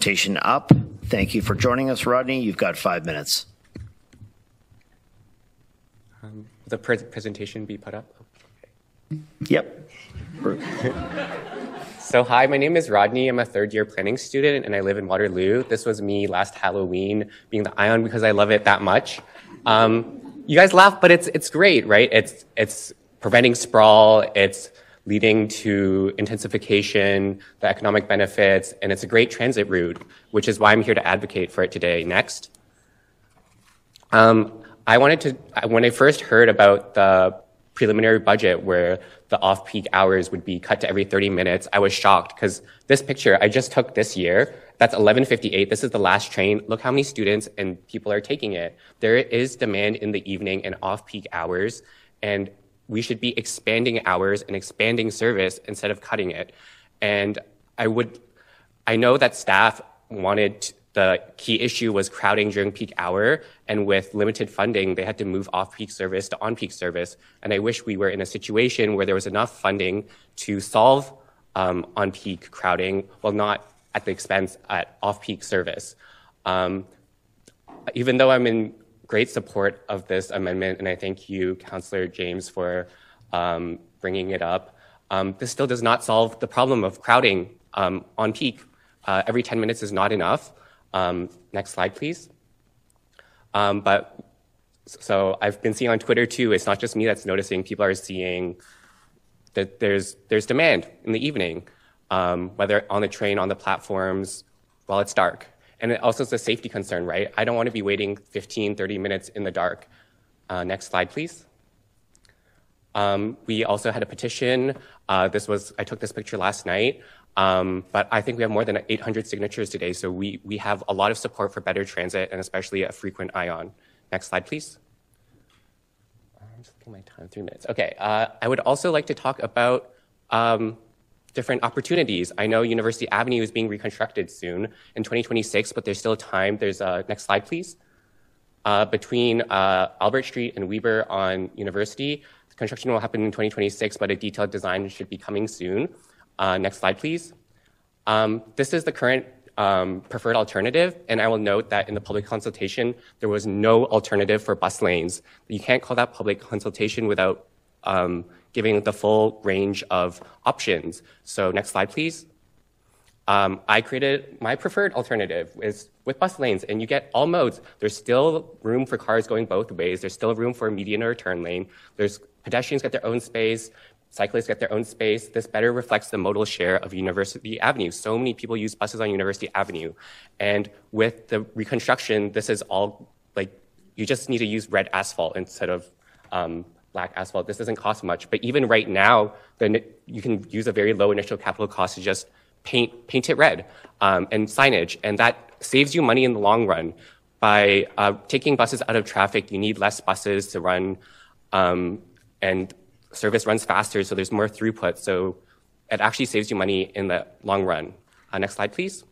presentation up. Thank you for joining us, Rodney. You've got 5 minutes. Will the presentation be put up? Okay. Yep. So hi, my name is Rodney. I'm a third-year planning student, and I live in Waterloo. This was me last Halloween, being the Ion because I love it that much. You guys laugh, but it's great, right? It's preventing sprawl. It's leading to intensification, the economic benefits, and it's a great transit route, which is why I'm here to advocate for it today. Next. When I first heard about the preliminary budget where the off-peak hours would be cut to every 30 minutes, I was shocked because this picture I just took this year, that's 11:58. This is the last train. Look how many students and people are taking it. There is demand in the evening and off-peak hours, and we should be expanding hours and expanding service instead of cutting it. And I know that staff wanted, the key issue was crowding during peak hour, and with limited funding, they had to move off-peak service to on-peak service. And I wish we were in a situation where there was enough funding to solve on-peak crowding, while not at the expense at off-peak service. Even though I'm in great support of this amendment, and I thank you, Councillor James, for bringing it up. This still does not solve the problem of crowding on peak. Every 10 minutes is not enough. Next slide, please. So I've been seeing on Twitter too, it's not just me that's noticing, people are seeing that there's demand in the evening, whether on the train, on the platforms, while it's dark. And it also is a safety concern, right? I don't want to be waiting 15, 30 minutes in the dark. Next slide, please. We also had a petition. I took this picture last night, but I think we have more than 800 signatures today, so we have a lot of support for better transit and especially a frequent ION. Next slide, please. I'm just taking my time, 3 minutes. Okay, I would also like to talk about different opportunities. I know University Avenue is being reconstructed soon in 2026, but there's still time. There's next slide, please. Between Albert Street and Weber on University, construction will happen in 2026, but a detailed design should be coming soon. Next slide, please. This is the current preferred alternative, and I will note that in the public consultation, there was no alternative for bus lanes. You can't call that public consultation without giving the full range of options. So next slide, please. I created my preferred alternative is with bus lanes, and you get all modes. There's still room for cars going both ways. There's still room for a median or a turn lane. There's pedestrians get their own space. Cyclists get their own space. This better reflects the modal share of University Avenue. So many people use buses on University Avenue. And with the reconstruction, this is all, like, you just need to use red asphalt instead of black asphalt. This doesn't cost much. But even right now, you can use a very low initial capital cost to just paint it red and signage. And that saves you money in the long run. By taking buses out of traffic, you need less buses to run, and service runs faster, so there's more throughput. So it actually saves you money in the long run. Next slide, please.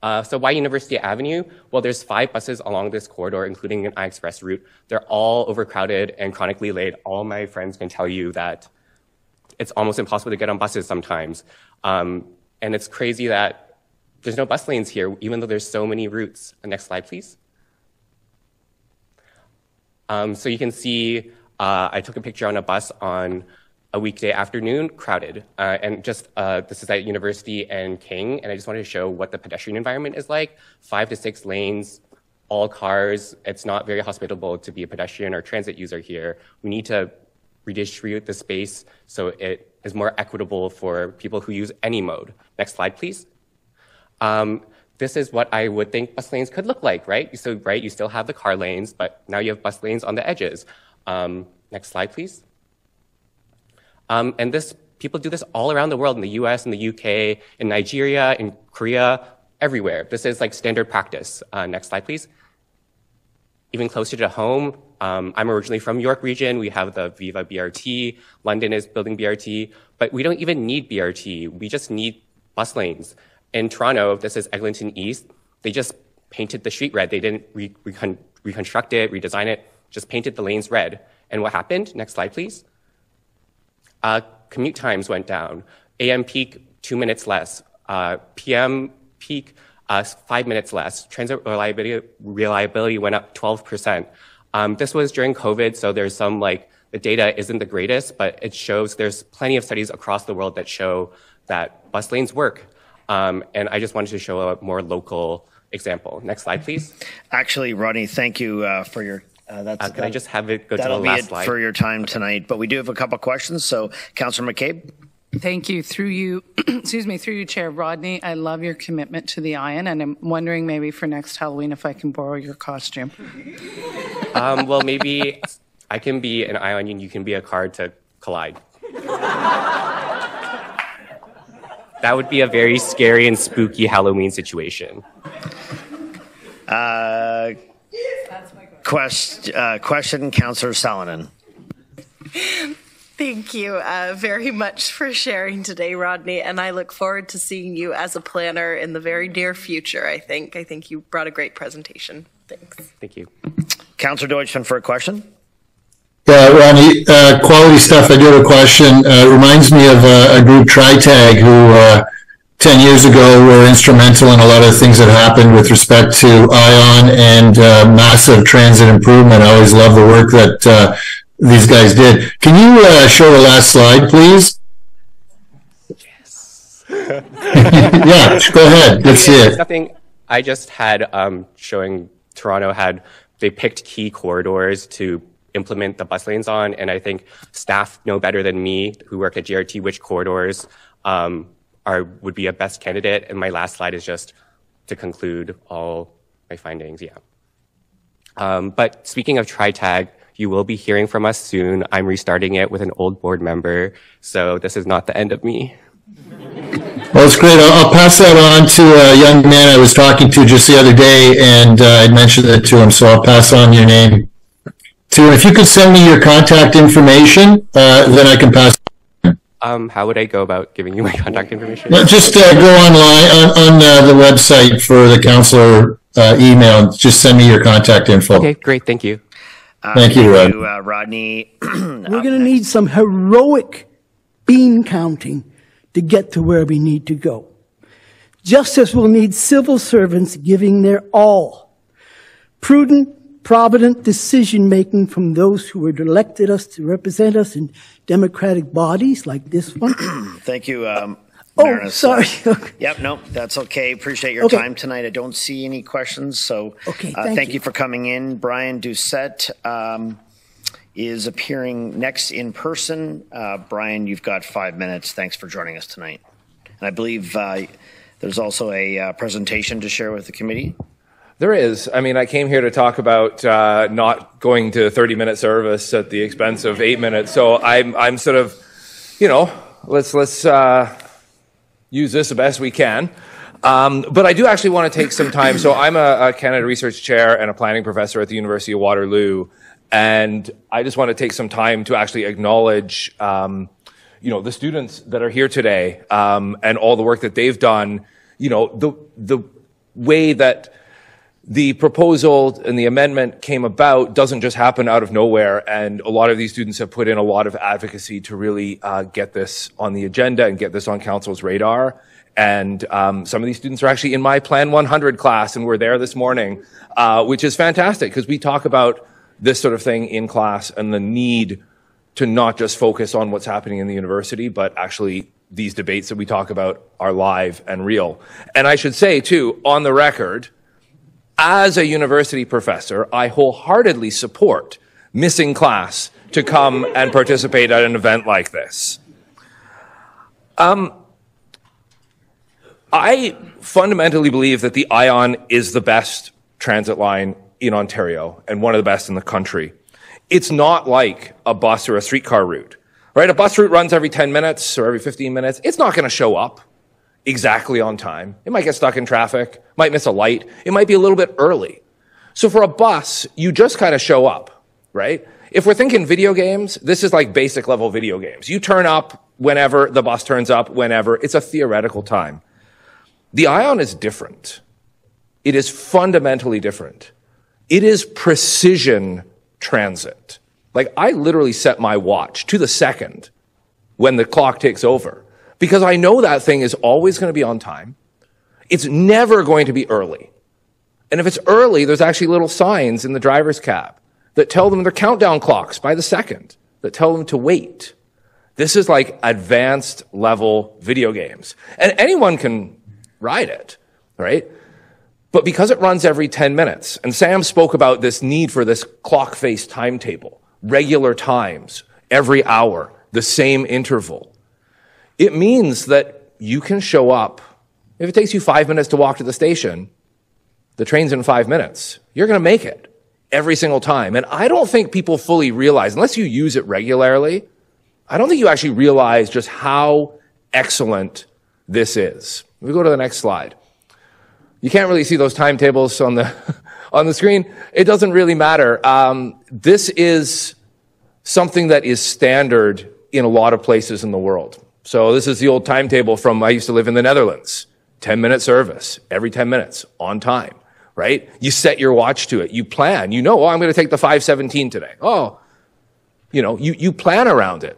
So why University Avenue? Well, there's 5 buses along this corridor, including an I-Express route. They're all overcrowded and chronically late. All my friends can tell you that it's almost impossible to get on buses sometimes. And it's crazy that there's no bus lanes here, even though there's so many routes. Next slide, please. So you can see I took a picture on a bus on a weekday afternoon, crowded. And just this is at University and King, and I just wanted to show what the pedestrian environment is like. 5 to 6 lanes, all cars. It's not very hospitable to be a pedestrian or transit user here. We need to redistribute the space so it is more equitable for people who use any mode. Next slide, please. This is what I would think bus lanes could look like, right? So, right, you still have the car lanes, but now you have bus lanes on the edges. Next slide, please. And people do this all around the world, in the US, in the UK, in Nigeria, in Korea, everywhere. This is like standard practice. Next slide, please. Even closer to home, I'm originally from York region. We have the Viva BRT. London is building BRT, but we don't even need BRT. We just need bus lanes. In Toronto, this is Eglinton East. They just painted the street red. They didn't reconstruct it, redesign it, just painted the lanes red. And what happened? Next slide, please. Commute times went down. AM peak, 2 minutes less. PM peak, 5 minutes less. Transit reliability went up 12%. This was during COVID, so there's some the data isn't the greatest, but it shows there's plenty of studies across the world that show that bus lanes work. And I just wanted to show a more local example. Next slide, please. Actually, Rodney, thank you for your. Can I just have it go to the that'll last be it slide? for your time tonight. But we do have a couple questions. So, Councillor McCabe. Thank you. Through you, excuse me, through you, Chair Rodney, I love your commitment to the Ion, and I'm wondering maybe for next Halloween if I can borrow your costume. Well, maybe I can be an Ion and you can be a card to collide. That would be a very scary and spooky Halloween situation. Question, Councillor Salonen. Thank you very much for sharing today, Rodney, and I look forward to seeing you as a planner in the very near future, I think. I think you brought a great presentation. Thanks. Thank you. Councillor Deutschman for a question. Yeah, Rodney, quality stuff. I do have a question. Reminds me of a group, TriTag, who 10 years ago were instrumental in a lot of the things that happened with respect to ION and massive transit improvement. I always love the work that these guys did. Can you show the last slide, please? Yes. Yeah, go ahead. Let's see it. Nothing. I just had showing Toronto they picked key corridors to implement the bus lanes on, and I think staff know better than me who work at GRT which corridors would be a best candidate. And my last slide is just to conclude all my findings. Yeah. But speaking of TriTag, you will be hearing from us soon. I'm restarting it with an old board member, so this is not the end of me. Well, it's great. I'll pass that on to a young man I was talking to just the other day, and I mentioned it to him, so I'll pass on your name to him. If you could send me your contact information, then I can pass. How would I go about giving you my contact information? No, just go online on the website for the councillor email. Just send me your contact info. Okay, great. Thank you. Thank you, Rodney. We're going to need some heroic bean counting to get to where we need to go. Just as we'll need civil servants giving their all. Prudent, provident decision-making from those who have elected us to represent us in democratic bodies like this one. Thank you, Oh, Marinus. sorry. Yep, no, that's okay. Appreciate your time tonight. I don't see any questions, so thank you for coming in. Brian Doucette is appearing next in person. Brian, you've got 5 minutes. Thanks for joining us tonight. And I believe there's also a presentation to share with the committee. There is. I mean, I came here to talk about not going to 30-minute service at the expense of 8 minutes. So I'm sort of, let's use this the best we can. But I do actually want to take some time. So I'm a Canada Research Chair and a planning professor at the University of Waterloo. And I just want to take some time to actually acknowledge, the students that are here today and all the work that they've done. The way that the proposal and the amendment came about doesn't just happen out of nowhere, and a lot of these students have put in a lot of advocacy to really get this on the agenda and get this on council's radar. And some of these students are actually in my Plan 100 class, and were there this morning, which is fantastic because we talk about this sort of thing in class and the need to not just focus on what's happening in the university, but actually these debates that we talk about are live and real. And I should say, too, on the record, as a university professor, I wholeheartedly support missing class to come and participate at an event like this. I fundamentally believe that the ION is the best transit line in Ontario and one of the best in the country. It's not like a bus or a streetcar route, right? A bus route runs every 10 minutes or every 15 minutes. It's not going to show up exactly on time. It might get stuck in traffic, might miss a light. It might be a little bit early. So for a bus, you just kind of show up, right? If we're thinking video games, this is like basic level video games. You turn up whenever, the bus turns up whenever. It's a theoretical time. The ION is different. It is fundamentally different. It is precision transit. Like, I literally set my watch to the second when the clock ticks over, because I know that thing is always going to be on time. It's never going to be early. And if it's early, there's actually little signs in the driver's cab that tell them their countdown clocks by the second, that tell them to wait. This is like advanced level video games. And anyone can ride it, right? But because it runs every 10 minutes, and Sam spoke about this need for this clock-face timetable, regular times, every hour, the same interval, it means that you can show up. If it takes you 5 minutes to walk to the station, the train's in 5 minutes. You're going to make it every single time. And I don't think people fully realize, unless you use it regularly, I don't think you actually realize just how excellent this is. We go to the next slide. You can't really see those timetables on the on the screen. It doesn't really matter. This is something that is standard in a lot of places in the world. So this is the old timetable from, I used to live in the Netherlands. 10-minute service, every 10 minutes, on time, right? You set your watch to it. You plan. You know, oh, I'm going to take the 5:17 today. Oh, you know, you plan around it.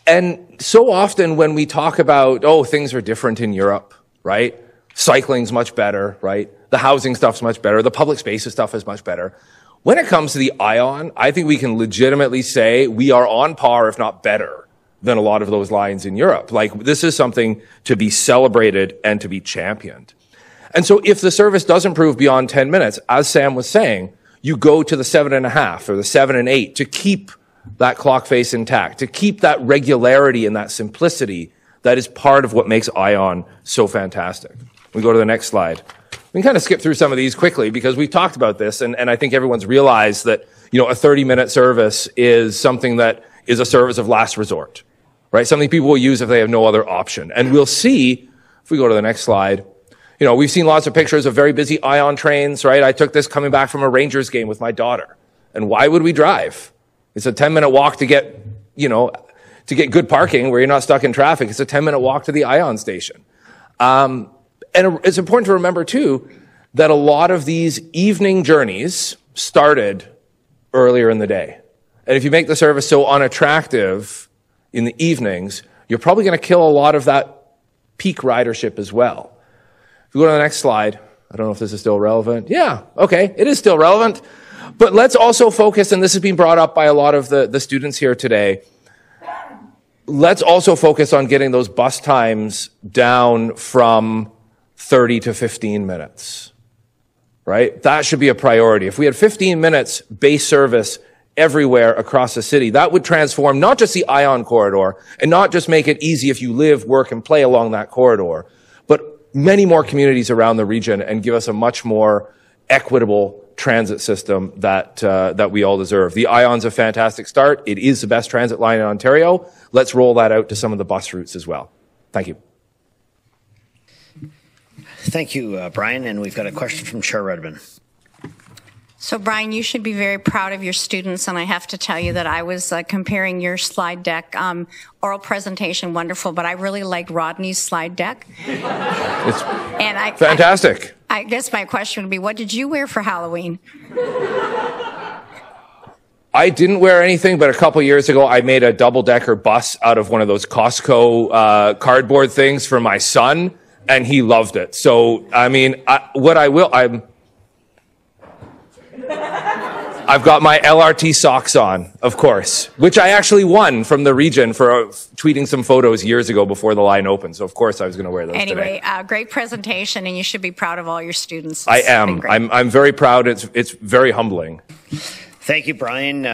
And so often when we talk about, oh, things are different in Europe, right? Cycling's much better, right? The housing stuff's much better. The public spaces stuff is much better. When it comes to the ION, I think we can legitimately say we are on par, if not better, than a lot of those lines in Europe. Like, this is something to be celebrated and to be championed. And so if the service does improve beyond 10 minutes, as Sam was saying, you go to the 7.5 or the 7 and 8 to keep that clock face intact, to keep that regularity and that simplicity that is part of what makes ION so fantastic. We go to the next slide. We can kind of skip through some of these quickly because we've talked about this, and I think everyone's realized that, you know, a 30-minute service is something that is a service of last resort, right? Something people will use if they have no other option. And we'll see, if we go to the next slide, you know, we've seen lots of pictures of very busy ION trains, right? I took this coming back from a Rangers game with my daughter. And why would we drive? It's a 10-minute walk to get, you know, to get good parking where you're not stuck in traffic. It's a 10-minute walk to the ION station. And it's important to remember, too, that a lot of these evening journeys started earlier in the day. And if you make the service so unattractive in the evenings, you're probably going to kill a lot of that peak ridership as well. If we go to the next slide, I don't know if this is still relevant. Yeah, okay, it is still relevant. But let's also focus, and this has been brought up by a lot of the students here today, let's also focus on getting those bus times down from 30 to 15 minutes, right? That should be a priority. If we had 15 minutes base service everywhere across the city, that would transform not just the ION corridor and not just make it easy if you live, work, and play along that corridor, but many more communities around the region and give us a much more equitable transit system that we all deserve. The ION's a fantastic start. It is the best transit line in Ontario. Let's roll that out to some of the bus routes as well. Thank you. Thank you, Brian. And we've got a question from Chair Redmond. So, Brian, you should be very proud of your students, and I have to tell you that I was comparing your slide deck. Oral presentation, wonderful, but I really liked Rodney's slide deck. It's fantastic. I guess my question would be, what did you wear for Halloween? I didn't wear anything, but a couple years ago, I made a double-decker bus out of one of those Costco cardboard things for my son, and he loved it. So, I mean, I've got my LRT socks on, of course, which I actually won from the region for tweeting some photos years ago before the line opened. So, of course, I was going to wear those today. Anyway, great presentation, and you should be proud of all your students. I am. I'm very proud. It's very humbling. Thank you, Brian.